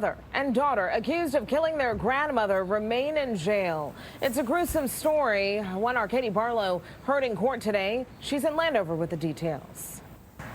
Mother and daughter accused of killing their grandmother remain in jail. It's a gruesome story, one our Katie Barlow heard in court today. She's in Landover with the details.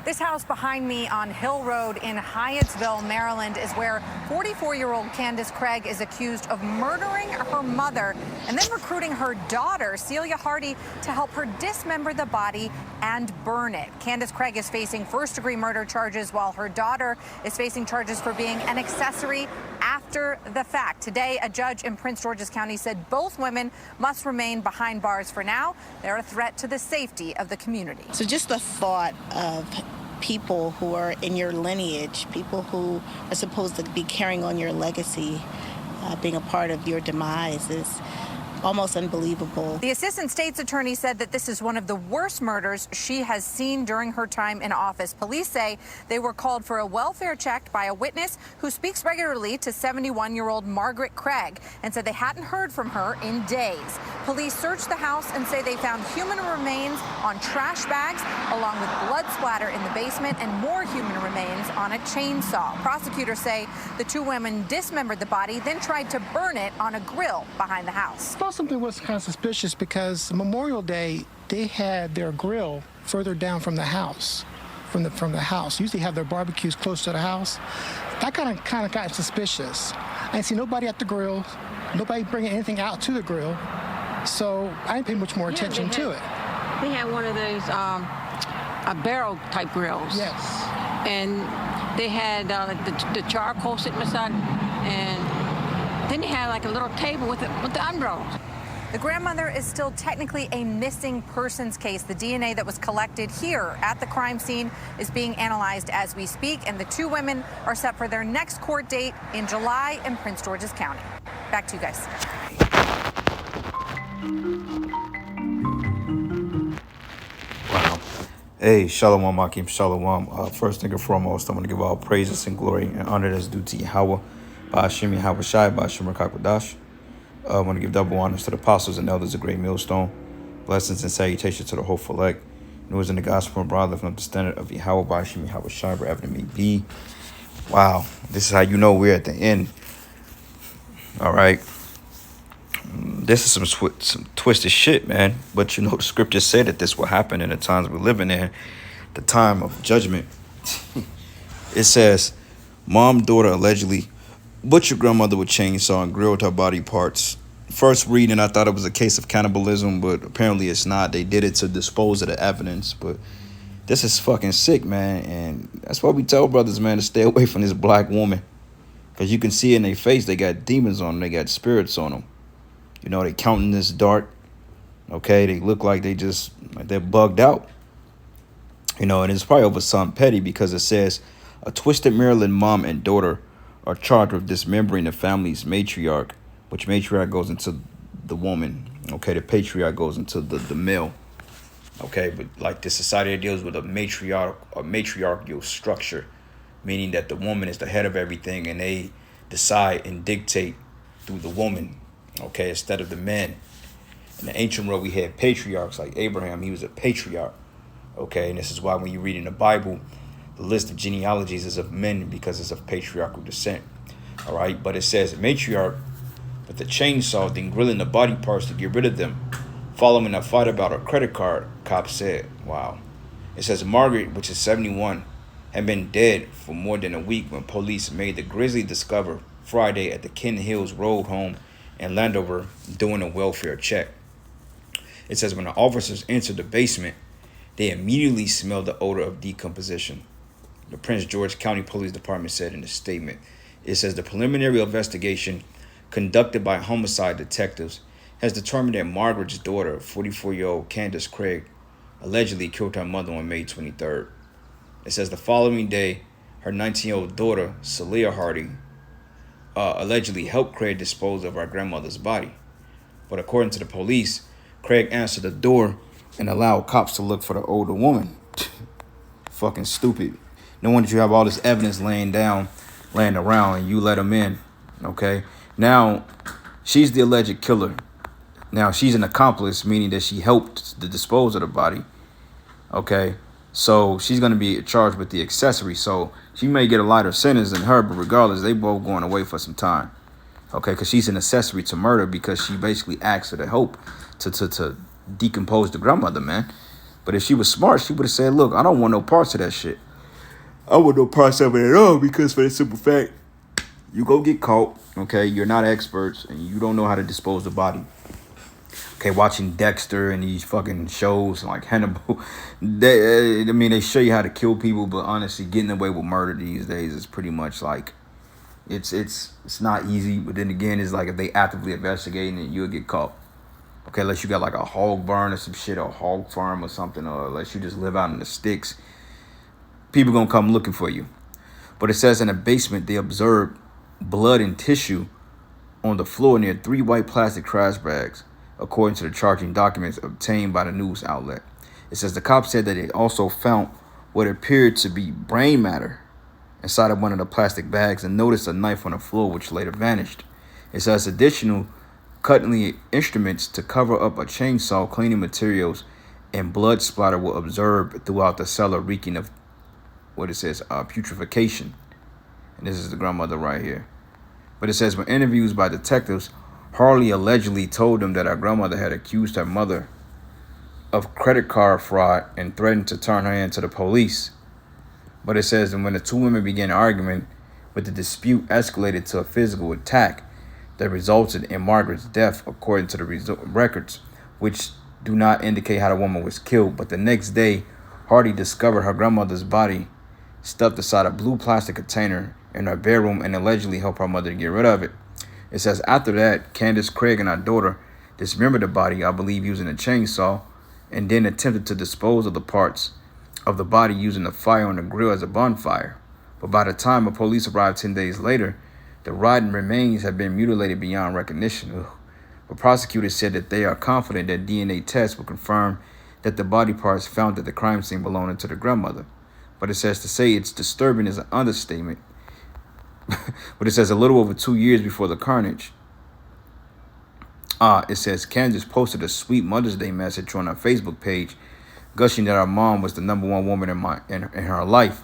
This house behind me on Hill Road in Hyattsville, Maryland, is where 44-year-old Candace Craig is accused of murdering her mother and then recruiting her daughter, Celia Hardy, to help her dismember the body and burn it. Candace Craig is facing first-degree murder charges, while her daughter is facing charges for being an accessory after the fact. Today, a judge in Prince George's County said both women must remain behind bars for now. They're a threat to the safety of the community. So just the thought of people who are in your lineage, people who are supposed to be carrying on your legacy, being a part of your demise is almost unbelievable. The assistant state's attorney said that this is one of the worst murders she has seen during her time in office. Police say they were called for a welfare check by a witness who speaks regularly to 71-year-old Margaret Craig and said they hadn't heard from her in days. Police searched the house and say they found human remains on trash bags, along with blood splatter in the basement and more human remains on a chainsaw. Prosecutors say the two women dismembered the body, then tried to burn it on a grill behind the house. Something was kind of suspicious because Memorial Day, they had their grill further down from the house, from the house. Usually have their barbecues close to the house. That kind of got suspicious. I didn't see nobody at the grill, nobody bringing anything out to the grill, so I didn't pay much more attention to it. They had one of those barrel type grills. Yes. And they had the charcoal sitting beside, and then they had like a little table with the umbrellas. The grandmother is still technically a missing persons case. The DNA that was collected here at the crime scene is being analyzed as we speak, and the two women are set for their next court date in July in Prince George's County. Back to you guys. Wow. Hey, Shalom, Akim, Shalom. First thing and foremost, I'm going to give all praises and glory and honor that's due to Yahweh. Ba'ashim Yahweh Shai, Ba'ashim Rakakwadash. I want to give double honors to the apostles and elders of Great Millstone. Blessings and salutations to the hopeful elect. Who is in the gospel and broad lifting up the standard of Yahweh, Ba'ashim Yahweh Shai, wherever it may be. Wow, this is how you know we're at the end. All right. This is some twisted shit, man. But you know, the scriptures say that this will happen in the times we're living in, the time of judgment. It says, mom, daughter allegedly butchered grandmother with chainsaw and grilled her body parts. First reading, I thought it was a case of cannibalism, but apparently it's not. They did it to dispose of the evidence, but this is fucking sick, man. And that's why we tell brothers, man, to stay away from this black woman. Because you can see in their face, they got demons on them. They got spirits on them. You know, they counting this dart. Okay, they look like they're bugged out. You know, and it's probably over something petty because it says, a twisted Maryland mom and daughter are charged with dismembering the family's matriarch, which matriarch goes into the woman. Okay, the patriarch goes into the male. Okay, but like the society that deals with a matriarchal structure, meaning that the woman is the head of everything and they decide and dictate through the woman. Okay, instead of the men. In the ancient world, we had patriarchs like Abraham. He was a patriarch. Okay, and this is why when you read in the Bible, the list of genealogies is of men because it's of patriarchal descent. All right, but it says matriarch with the chainsaw, then grilling the body parts to get rid of them. Following a fight about a credit card, cops said. Wow. It says Margaret, which is 71, had been dead for more than a week when police made the grisly discovery Friday at the Ken Hills Road home in Landover doing a welfare check. It says when the officers entered the basement, they immediately smelled the odor of decomposition. The Prince George County Police Department said in a statement. It says the preliminary investigation conducted by homicide detectives has determined that Margaret's daughter, 44-year-old Candace Craig, allegedly killed her mother on May 23rd. It says the following day, her 19-year-old daughter, Celia Hardy, allegedly helped Craig dispose of her grandmother's body. But according to the police, Craig answered the door and allowed cops to look for the older woman. Fucking stupid. No wonder you have all this evidence laying around and you let them in. Okay? Now, she's the alleged killer. Now, she's an accomplice, meaning that she helped to dispose of the body. Okay? So she's going to be charged with the accessory. So she may get a lighter sentence than her, but regardless, they both going away for some time. Okay, because she's an accessory to murder because she basically asked her to help to decompose the grandmother, man. But if she was smart, she would have said, look, I don't want no parts of that shit. I want no parts of it at all because for the simple fact, you go get caught, okay? You're not experts and you don't know how to dispose the body. Okay, watching Dexter and these fucking shows like Hannibal, they show you how to kill people, but honestly, getting away with murder these days is pretty much like, it's not easy. But then again, it's like if they actively investigating it, you'll get caught. Okay, unless you got like a hog barn or some shit, or a hog farm or something, or unless you just live out in the sticks, people gonna come looking for you. But it says in the basement, they observed blood and tissue on the floor near 3 white plastic trash bags, according to the charging documents obtained by the news outlet. It says the cops said that they also found what appeared to be brain matter inside of one of the plastic bags and noticed a knife on the floor, which later vanished. It says additional cutting instruments to cover up a chainsaw, cleaning materials, and blood splatter were observed throughout the cellar, reeking of what it says, putrefaction. And this is the grandmother right here. But it says when interviews by detectives, Harley allegedly told them that her grandmother had accused her mother of credit card fraud and threatened to turn her in to the police. But it says that when the two women began arguing, but the dispute escalated to a physical attack that resulted in Margaret's death, according to the records, which do not indicate how the woman was killed. But the next day, Hardy discovered her grandmother's body stuffed inside a blue plastic container in her bedroom and allegedly helped her mother to get rid of it. It says after that, Candace Craig and her daughter dismembered the body, I believe using a chainsaw, and then attempted to dispose of the parts of the body using the fire on the grill as a bonfire. But by the time the police arrived 10 days later, the rotten remains had been mutilated beyond recognition. Ugh. But prosecutors said that they are confident that DNA tests will confirm that the body parts found at the crime scene belonged to the grandmother. But it says to say it's disturbing is an understatement. But it says a little over 2 years before the carnage, it says Candace posted a sweet Mother's Day message on her Facebook page, gushing that her mom was the #1 woman in her life.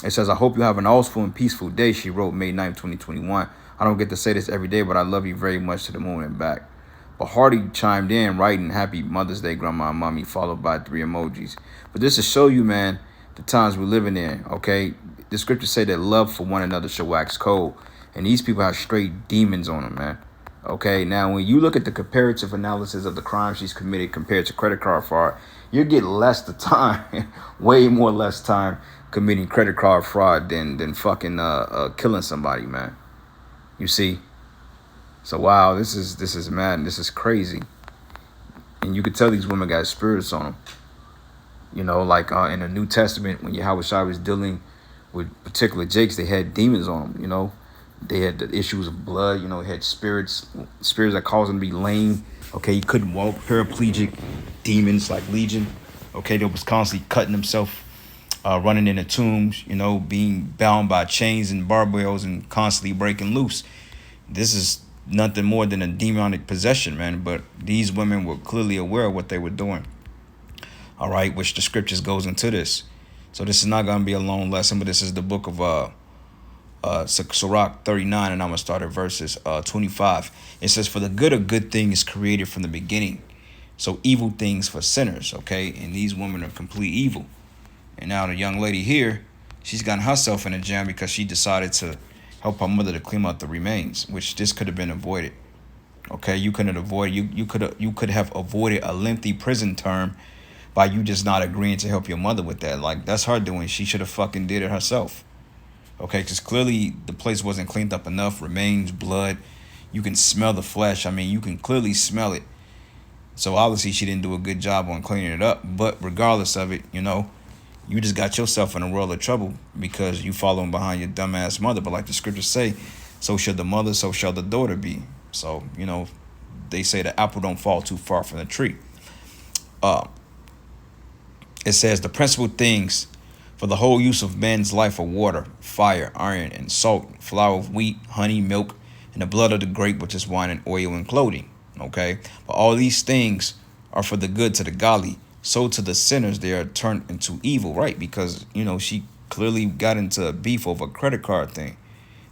It says, I hope you have an awful and peaceful day, she wrote May 9, 2021. I don't get to say this every day, but I love you very much to the moon and back. But Hardy chimed in, writing Happy Mother's Day, Grandma and Mommy, followed by 3 emojis. But this to show you, man, the times we're living in, okay? The scriptures say that love for one another shall wax cold. And these people have straight demons on them, man. Okay, now when you look at the comparative analysis of the crimes she's committed compared to credit card fraud, you get less the time, way more less time committing credit card fraud than fucking killing somebody, man. You see? So wow, this is mad. This is crazy. And you could tell these women got spirits on them. You know, like in the New Testament, when Yahweh was dealing with particular Jakes, they had demons on them, you know. They had the issues of blood, you know, had spirits that caused them to be lame. Okay, he couldn't walk, paraplegic, demons like Legion. Okay, they was constantly cutting himself, running into tombs, you know, being bound by chains and barbells and constantly breaking loose. This is nothing more than a demonic possession, man. But these women were clearly aware of what they were doing. All right, which the scriptures goes into this. So this is not going to be a long lesson, but this is the book of Sirach 39, and I'm going to start at verses 25. It says, for the good of good things created from the beginning, so evil things for sinners, okay? And these women are complete evil. And now the young lady here, she's gotten herself in a jam because she decided to help her mother to clean up the remains, which this could have been avoided. Okay, you couldn't avoid you could have avoided a lengthy prison term by you just not agreeing to help your mother with that. Like, that's her doing. She should have fucking did it herself. Okay, because clearly the place wasn't cleaned up enough. Remains, blood. You can smell the flesh. I mean, you can clearly smell it. So obviously she didn't do a good job on cleaning it up. But regardless of it, you know, you just got yourself in a world of trouble because you following behind your dumbass mother. But like the scriptures say, so shall the mother, so shall the daughter be. So, you know, they say the apple don't fall too far from the tree. It says the principal things for the whole use of man's life are water, fire, iron, and salt, flour of wheat, honey, milk, and the blood of the grape, which is wine and oil and clothing. Okay, but all these things are for the good to the godly, so to the sinners they are turned into evil, right? Because, you know, she clearly got into a beef over a credit card thing.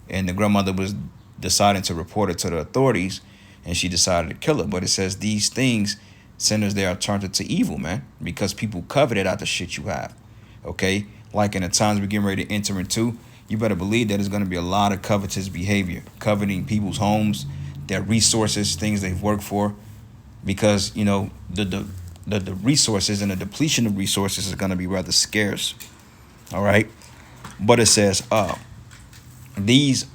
And the grandmother was deciding to report it to the authorities, and she decided to kill her. But it says these things, sinners, they are turned into evil, man, because people coveted out the shit you have. Okay? Like in the times we're getting ready to enter into, you better believe that there's going to be a lot of covetous behavior, coveting people's homes, their resources, things they've worked for, because, you know, the resources and the depletion of resources is going to be rather scarce. All right? But it says, all these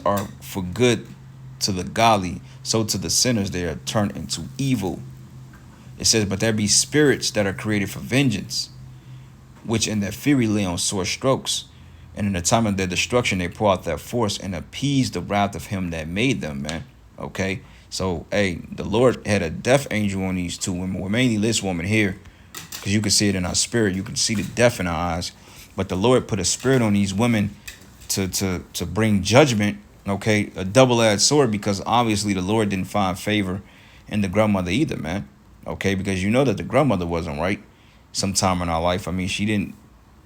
are for good to the godly, so to the sinners they are turned into evil. It says, but there be spirits that are created for vengeance, which in their fury lay on sore strokes. And in the time of their destruction, they pour out their force and appease the wrath of him that made them, man. Okay? So, hey, the Lord had a death angel on these two women. Well, mainly this woman here, because you can see it in our spirit. You can see the death in our eyes. But the Lord put a spirit on these women to bring judgment, okay? A double-edged sword, because obviously the Lord didn't find favor in the grandmother either, man. Okay? Because you know that the grandmother wasn't right sometime in our life. I mean, she didn't,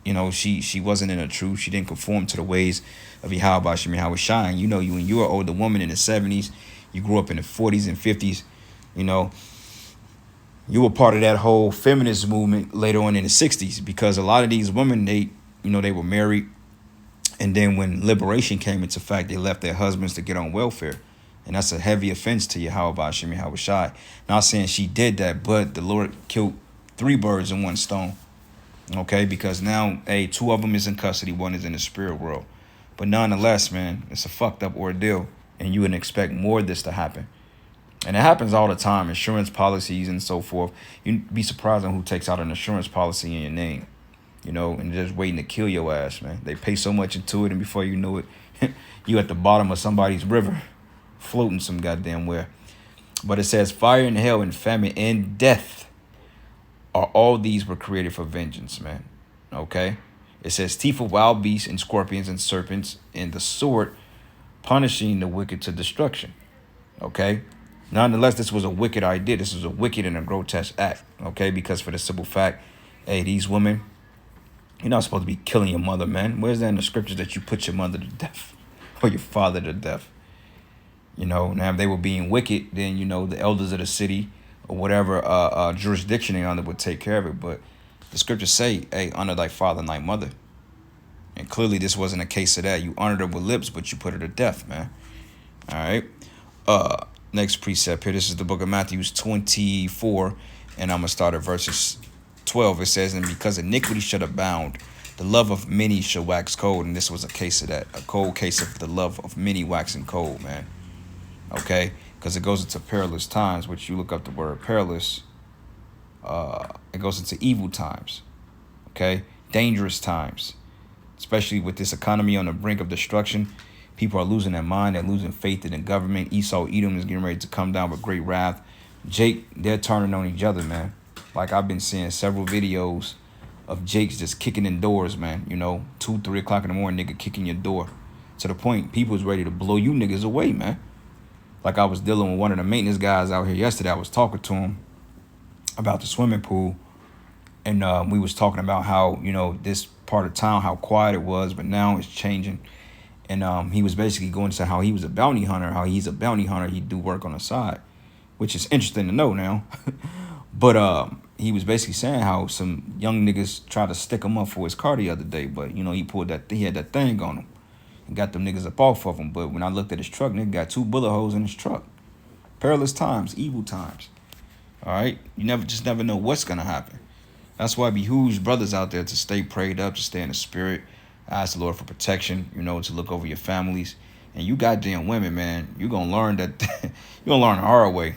you know, she wasn't in the truth. She didn't conform to the ways of Yahweh Shem Yahweh Shai. You know, when you were an older woman in the 70s, you grew up in the 40s and 50s, you know, you were part of that whole feminist movement later on in the 60s, because a lot of these women, they were married. And then when liberation came into fact, they left their husbands to get on welfare. And that's a heavy offense to Yahweh Shem Yahweh Shai. Not saying she did that, but the Lord killed 3 birds in one stone. Okay, because now, hey, 2 of them is in custody, 1 is in the spirit world. But nonetheless, man, it's a fucked up ordeal. And you wouldn't expect more of this to happen. And it happens all the time, insurance policies and so forth. You'd be surprised on who takes out an insurance policy in your name, you know, and just waiting to kill your ass, man. They pay so much into it, and before you know it, you at the bottom of somebody's river, floating some goddamn where. But it says, fire and hell and famine and death all these were created for vengeance, man. Okay? It says, teeth of wild beasts and scorpions and serpents, and the sword punishing the wicked to destruction. Okay? Nonetheless, this was a wicked idea. This was a wicked and a grotesque act. Okay? Because for the simple fact, hey, these women, you're not supposed to be killing your mother, man. Where's that in the scriptures that you put your mother to death or your father to death? You know, now if they were being wicked, then, you know, the elders of the city or whatever jurisdiction they under would take care of it. But the scriptures say, hey, honor thy father and thy mother. And clearly this wasn't a case of that. You honored her with lips, but you put her to death, man. All right. Next precept here. This is the book of Matthew 24. And I'm going to start at verses 12. It says, and because iniquity should abound, the love of many shall wax cold. And this was a case of that. A cold case of the love of many waxing cold, man. Okay. Because it goes into perilous times, which you look up the word perilous. It goes into evil times. Okay. Dangerous times. Especially with this economy on the brink of destruction. People are losing their mind. They're losing faith in the government. Esau, Edom is getting ready to come down with great wrath. Jake, they're turning on each other, man. Like I've been seeing several videos of Jake's just kicking in doors, man. You know, 2, 3 o'clock in the morning, nigga kicking your door. To the point, people is ready to blow you niggas away, man. Like I was dealing with one of the maintenance guys out here yesterday. I was talking to him about the swimming pool. And we was talking about how, you know, this part of town, how quiet it was, but now it's changing. And he was basically going to how he was a bounty hunter, how he's a bounty hunter. He do work on the side, which is interesting to know now. But he was basically saying how some young niggas tried to stick him up for his car the other day. But, you know, he had that thing on him and got them niggas up off of him. But when I looked at his truck, nigga got 2 bullet holes in his truck. Perilous times, evil times. All right. You never know what's going to happen. That's why it behooves brothers out there to stay prayed up, to stay in the spirit. Ask the Lord for protection, you know, to look over your families. And you goddamn women, man, you're going to learn that. You're going to learn the hard way.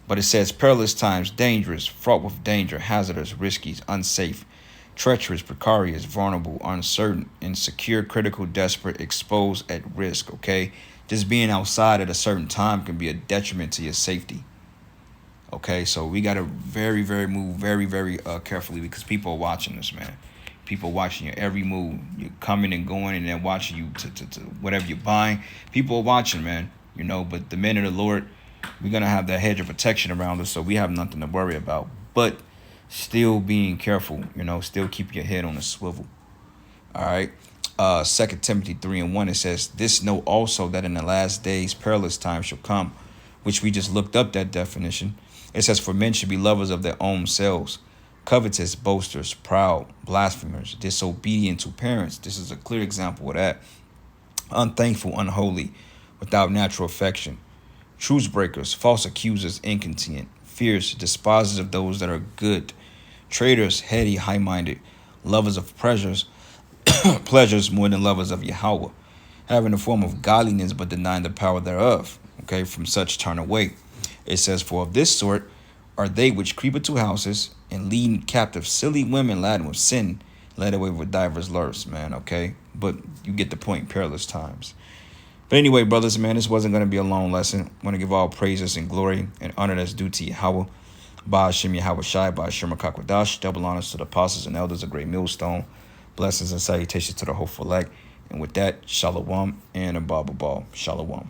But it says perilous times, dangerous, fraught with danger, hazardous, risky, unsafe, treacherous, precarious, vulnerable, uncertain, insecure, critical, desperate, exposed, at risk, okay? Just being outside at a certain time can be a detriment to your safety. Okay, so we got to move very carefully, because people are watching us, man. People watching your every move. You're coming and going, and they're watching you to whatever you're buying. People are watching, man. You know, but the men of the Lord, we're going to have that hedge of protection around us, so we have nothing to worry about. But still being careful, still keep your head on a swivel. All right. 2 Timothy 3:1, it says, "This know also that in the last days perilous times shall come," which we just looked up that definition. It says, "For men should be lovers of their own selves, covetous, boasters, proud, blasphemers, disobedient to parents." This is a clear example of that. "Unthankful, unholy, without natural affection, truce breakers, false accusers, incontinent, fierce, despisers of those that are good, traitors, heady, high-minded, lovers of pleasures more than lovers of Yahweh, having a form of godliness but denying the power thereof. Okay, from such turn away. It says, "For of this sort are they which creep into houses and lead captive silly women laden with sin, led away with divers lusts," man. Okay, but you get the point. Perilous times. But anyway, brothers and man, this wasn't going to be a long lesson. I want to give all praises and glory and honor that's due to Yahweh. Ba'ashem Yahweh Shai, Ba'ashem Rakakwadash. Double honors to the apostles and elders of Great Millstone. Blessings and salutations to the hopeful elect. And with that, shalom and a Baba Shalom.